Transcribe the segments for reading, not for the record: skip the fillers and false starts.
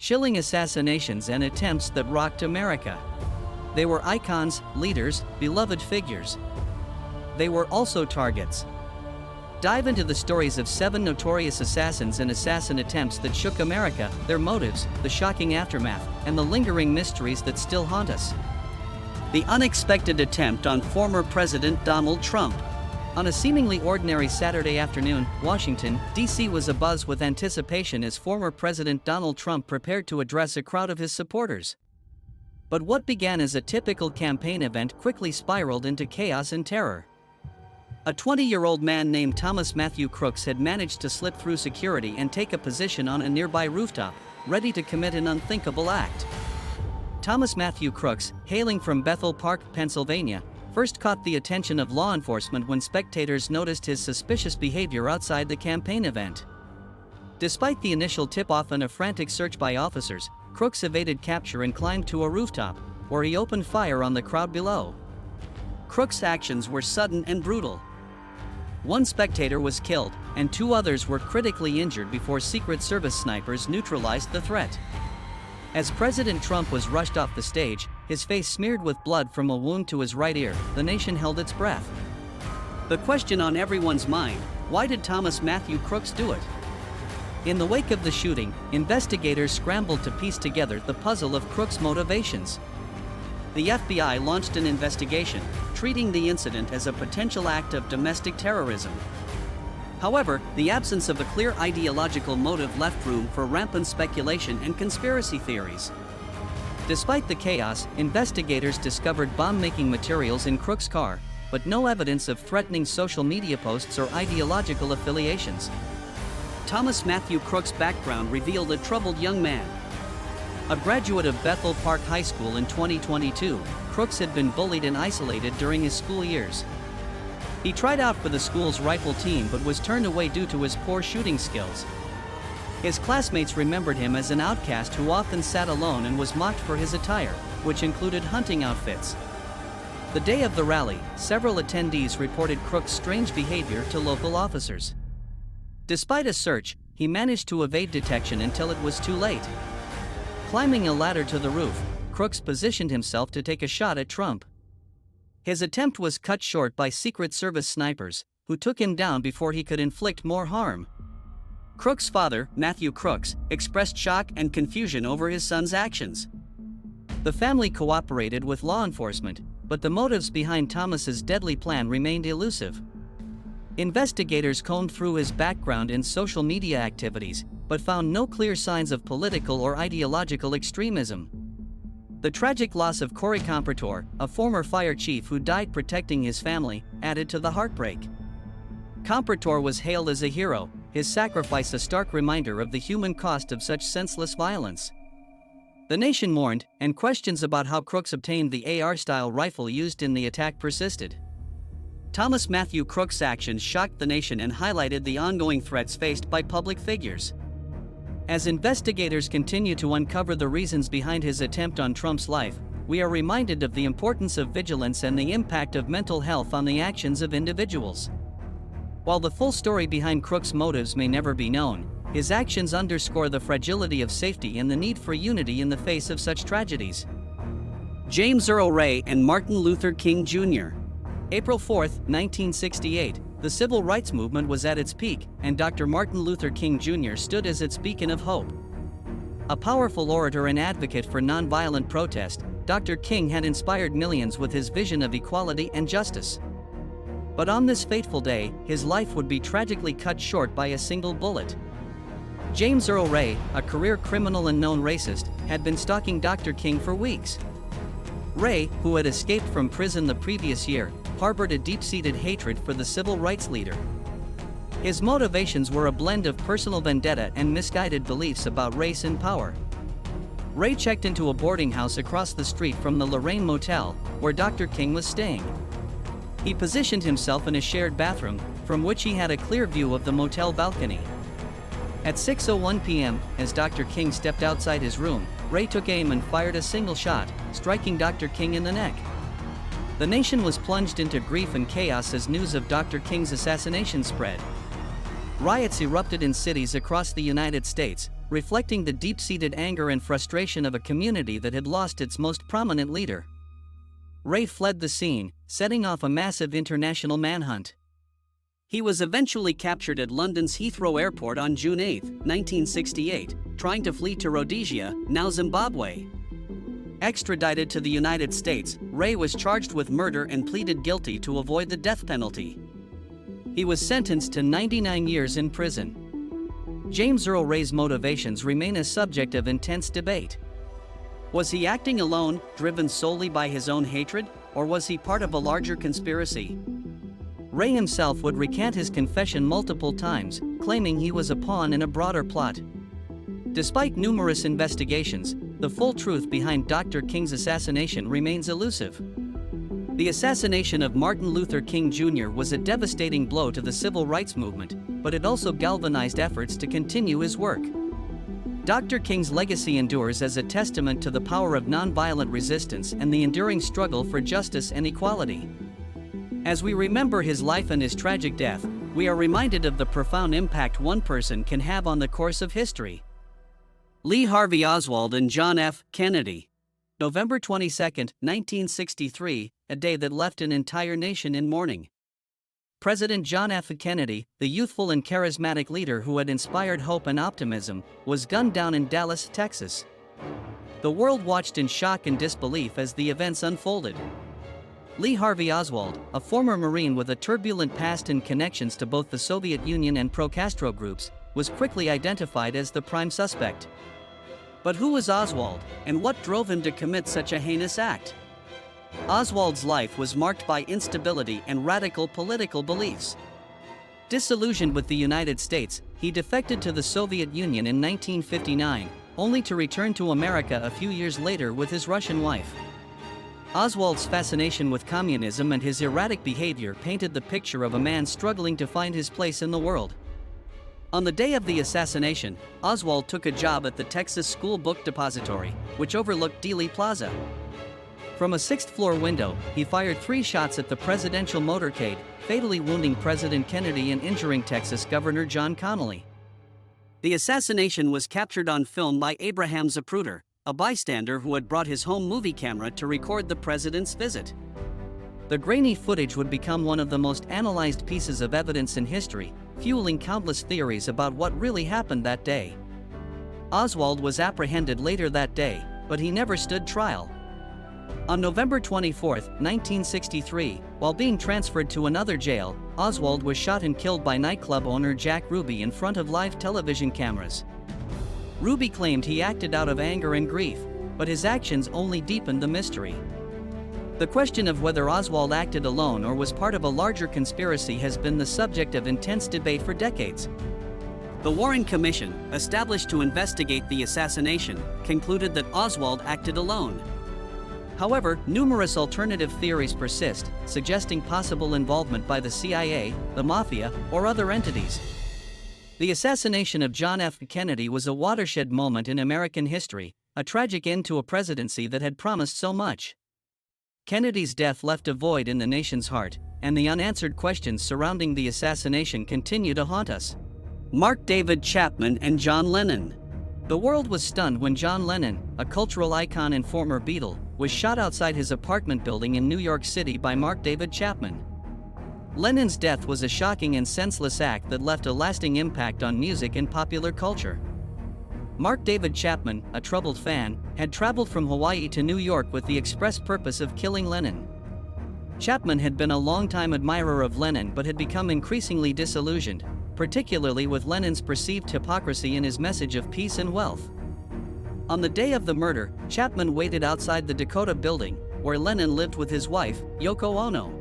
chilling assassinations and attempts that rocked America. They were icons, leaders, beloved figures. They were also targets. Dive into the stories of 7 notorious assassins and assassin attempts that shook America, their motives, the shocking aftermath, and the lingering mysteries that still haunt us. The unexpected attempt on former President Donald Trump. On a seemingly ordinary Saturday afternoon, Washington, D.C. was abuzz with anticipation as former President Donald Trump prepared to address a crowd of his supporters. But what began as a typical campaign event quickly spiraled into chaos and terror. A 20-year-old man named Thomas Matthew Crooks had managed to slip through security and take a position on a nearby rooftop, ready to commit an unthinkable act. Thomas Matthew Crooks, hailing from Bethel Park, Pennsylvania, first caught the attention of law enforcement when spectators noticed his suspicious behavior outside the campaign event. Despite the initial tip-off and a frantic search by officers, Crooks evaded capture and climbed to a rooftop, where he opened fire on the crowd below. Crooks' actions were sudden and brutal. One spectator was killed, and 2 others were critically injured before Secret Service snipers neutralized the threat. As President Trump was rushed off the stage, his face smeared with blood from a wound to his right ear, the nation held its breath. The question on everyone's mind: why did Thomas Matthew Crooks do it? In the wake of the shooting, investigators scrambled to piece together the puzzle of Crooks' motivations. The FBI launched an investigation, treating the incident as a potential act of domestic terrorism. However, the absence of a clear ideological motive left room for rampant speculation and conspiracy theories. Despite the chaos, investigators discovered bomb-making materials in Crooks' car, but no evidence of threatening social media posts or ideological affiliations. Thomas Matthew Crooks' background revealed a troubled young man. A graduate of Bethel Park High School in 2022, Crooks had been bullied and isolated during his school years. He tried out for the school's rifle team but was turned away due to his poor shooting skills. His classmates remembered him as an outcast who often sat alone and was mocked for his attire, which included hunting outfits. The day of the rally, several attendees reported Crooks' strange behavior to local officers. Despite a search, he managed to evade detection until it was too late. Climbing a ladder to the roof, Crooks positioned himself to take a shot at Trump. His attempt was cut short by Secret Service snipers, who took him down before he could inflict more harm. Crooks' father, Matthew Crooks, expressed shock and confusion over his son's actions. The family cooperated with law enforcement, but the motives behind Thomas's deadly plan remained elusive. Investigators combed through his background and social media activities, but found no clear signs of political or ideological extremism. The tragic loss of Corey Compertor, a former fire chief who died protecting his family, added to the heartbreak. Compertor was hailed as a hero, his sacrifice a stark reminder of the human cost of such senseless violence. The nation mourned, and questions about how Crooks obtained the AR-style rifle used in the attack persisted. Thomas Matthew Crooks' actions shocked the nation and highlighted the ongoing threats faced by public figures. As investigators continue to uncover the reasons behind his attempt on Trump's life, we are reminded of the importance of vigilance and the impact of mental health on the actions of individuals. While the full story behind Crooks' motives may never be known, his actions underscore the fragility of safety and the need for unity in the face of such tragedies. James Earl Ray and Martin Luther King Jr. April 4, 1968. The civil rights movement was at its peak, and Dr. Martin Luther King Jr. stood as its beacon of hope. A powerful orator and advocate for nonviolent protest, Dr. King had inspired millions with his vision of equality and justice. But on this fateful day, his life would be tragically cut short by a single bullet. James Earl Ray, a career criminal and known racist, had been stalking Dr. King for weeks. Ray, who had escaped from prison the previous year, harbored a deep-seated hatred for the civil rights leader. His motivations were a blend of personal vendetta and misguided beliefs about race and power. Ray checked into a boarding house across the street from the Lorraine Motel, where Dr. King was staying. He positioned himself in a shared bathroom, from which he had a clear view of the motel balcony. At 6:01 p.m., as Dr. King stepped outside his room, Ray took aim and fired a single shot, striking Dr. King in the neck. The nation was plunged into grief and chaos as news of Dr. King's assassination spread. Riots erupted in cities across the United States, reflecting the deep-seated anger and frustration of a community that had lost its most prominent leader. Ray fled the scene, setting off a massive international manhunt. He was eventually captured at London's Heathrow Airport on June 8, 1968, trying to flee to Rhodesia, now Zimbabwe. Extradited to the United States, Ray was charged with murder and pleaded guilty to avoid the death penalty. He was sentenced to 99 years in prison. James Earl Ray's motivations remain a subject of intense debate. Was he acting alone, driven solely by his own hatred, or was he part of a larger conspiracy? Ray himself would recant his confession multiple times, claiming he was a pawn in a broader plot. Despite numerous investigations, the full truth behind Dr. King's assassination remains elusive. The assassination of Martin Luther King Jr. was a devastating blow to the civil rights movement, but it also galvanized efforts to continue his work. Dr. King's legacy endures as a testament to the power of nonviolent resistance and the enduring struggle for justice and equality. As we remember his life and his tragic death, we are reminded of the profound impact one person can have on the course of history. Lee Harvey Oswald and John F. Kennedy. November 22, 1963, a day that left an entire nation in mourning. President John F. Kennedy, the youthful and charismatic leader who had inspired hope and optimism, was gunned down in Dallas, Texas. The world watched in shock and disbelief as the events unfolded. Lee Harvey Oswald, a former Marine with a turbulent past and connections to both the Soviet Union and pro-Castro groups, was quickly identified as the prime suspect. But who was Oswald, and what drove him to commit such a heinous act? Oswald's life was marked by instability and radical political beliefs. Disillusioned with the United States, he defected to the Soviet Union in 1959, only to return to America a few years later with his Russian wife. Oswald's fascination with communism and his erratic behavior painted the picture of a man struggling to find his place in the world. On the day of the assassination, Oswald took a job at the Texas School Book Depository, which overlooked Dealey Plaza. From a sixth-floor window, he fired 3 shots at the presidential motorcade, fatally wounding President Kennedy and injuring Texas Governor John Connally. The assassination was captured on film by Abraham Zapruder, a bystander who had brought his home movie camera to record the president's visit. The grainy footage would become one of the most analyzed pieces of evidence in history, fueling countless theories about what really happened that day. Oswald was apprehended later that day, but he never stood trial. On November 24, 1963, while being transferred to another jail, Oswald was shot and killed by nightclub owner Jack Ruby in front of live television cameras. Ruby claimed he acted out of anger and grief, but his actions only deepened the mystery. The question of whether Oswald acted alone or was part of a larger conspiracy has been the subject of intense debate for decades. The Warren Commission, established to investigate the assassination, concluded that Oswald acted alone. However, numerous alternative theories persist, suggesting possible involvement by the CIA, the Mafia, or other entities. The assassination of John F. Kennedy was a watershed moment in American history, a tragic end to a presidency that had promised so much. Kennedy's death left a void in the nation's heart, and the unanswered questions surrounding the assassination continue to haunt us. Mark David Chapman and John Lennon. The world was stunned when John Lennon, a cultural icon and former Beatle, was shot outside his apartment building in New York City by Mark David Chapman. Lennon's death was a shocking and senseless act that left a lasting impact on music and popular culture. Mark David Chapman, a troubled fan, had traveled from Hawaii to New York with the express purpose of killing Lennon. Chapman had been a longtime admirer of Lennon but had become increasingly disillusioned, particularly with Lennon's perceived hypocrisy in his message of peace and wealth. On the day of the murder, Chapman waited outside the Dakota Building, where Lennon lived with his wife, Yoko Ono.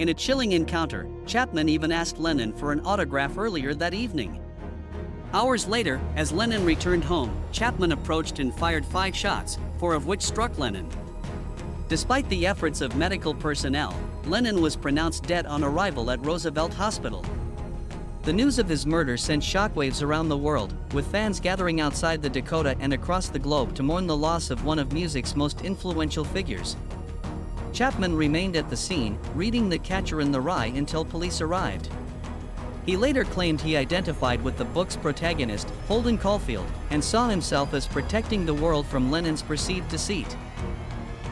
In a chilling encounter, Chapman even asked Lennon for an autograph earlier that evening. Hours later, as Lennon returned home, Chapman approached and fired 5 shots, 4 of which struck Lennon. Despite the efforts of medical personnel, Lennon was pronounced dead on arrival at Roosevelt Hospital. The news of his murder sent shockwaves around the world, with fans gathering outside the Dakota and across the globe to mourn the loss of one of music's most influential figures. Chapman remained at the scene, reading The Catcher in the Rye until police arrived. He later claimed he identified with the book's protagonist, Holden Caulfield, and saw himself as protecting the world from Lennon's perceived deceit.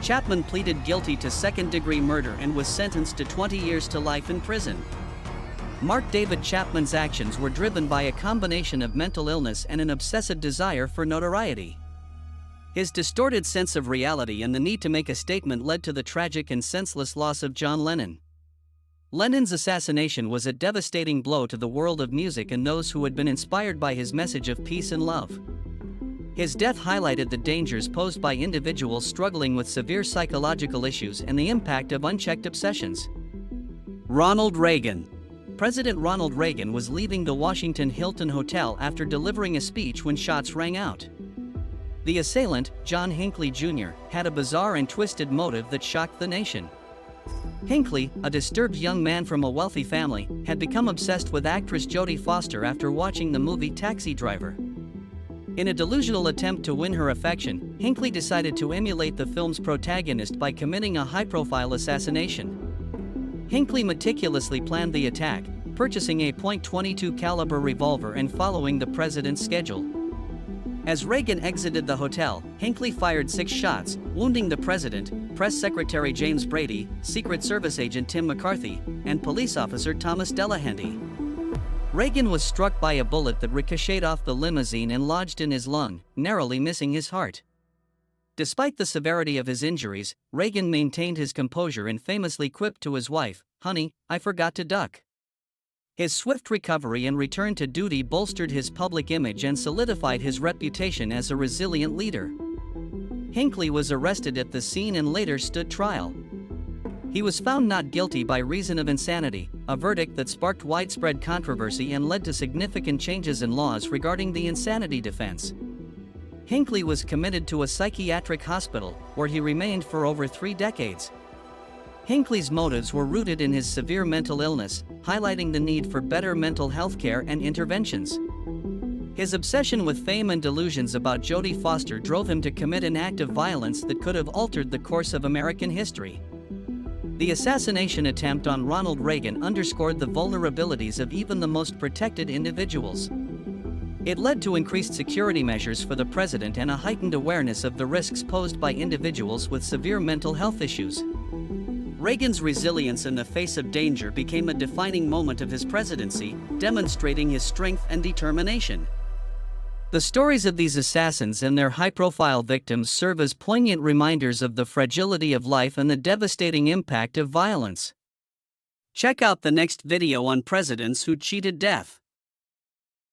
Chapman pleaded guilty to second-degree murder and was sentenced to 20 years to life in prison. Mark David Chapman's actions were driven by a combination of mental illness and an obsessive desire for notoriety. His distorted sense of reality and the need to make a statement led to the tragic and senseless loss of John Lennon. Lennon's assassination was a devastating blow to the world of music and those who had been inspired by his message of peace and love. His death highlighted the dangers posed by individuals struggling with severe psychological issues and the impact of unchecked obsessions. Ronald Reagan. President Ronald Reagan was leaving the Washington Hilton Hotel after delivering a speech when shots rang out. The assailant, John Hinckley Jr., had a bizarre and twisted motive that shocked the nation. Hinckley, a disturbed young man from a wealthy family, had become obsessed with actress Jodie Foster after watching the movie Taxi Driver. In a delusional attempt to win her affection, Hinckley decided to emulate the film's protagonist by committing a high-profile assassination. Hinckley meticulously planned the attack, purchasing a .22 caliber revolver and following the president's schedule. As Reagan exited the hotel, Hinckley fired 6 shots, wounding the president, Press Secretary James Brady, Secret Service agent Tim McCarthy, and police officer Thomas Delahanty. Reagan was struck by a bullet that ricocheted off the limousine and lodged in his lung, narrowly missing his heart. Despite the severity of his injuries, Reagan maintained his composure and famously quipped to his wife, "Honey, I forgot to duck." His swift recovery and return to duty bolstered his public image and solidified his reputation as a resilient leader. Hinckley was arrested at the scene and later stood trial. He was found not guilty by reason of insanity, a verdict that sparked widespread controversy and led to significant changes in laws regarding the insanity defense. Hinckley was committed to a psychiatric hospital, where he remained for over 3 decades. Hinckley's motives were rooted in his severe mental illness, highlighting the need for better mental health care and interventions. His obsession with fame and delusions about Jodie Foster drove him to commit an act of violence that could have altered the course of American history. The assassination attempt on Ronald Reagan underscored the vulnerabilities of even the most protected individuals. It led to increased security measures for the president and a heightened awareness of the risks posed by individuals with severe mental health issues. Reagan's resilience in the face of danger became a defining moment of his presidency, demonstrating his strength and determination. The stories of these assassins and their high-profile victims serve as poignant reminders of the fragility of life and the devastating impact of violence. Check out the next video on presidents who cheated death.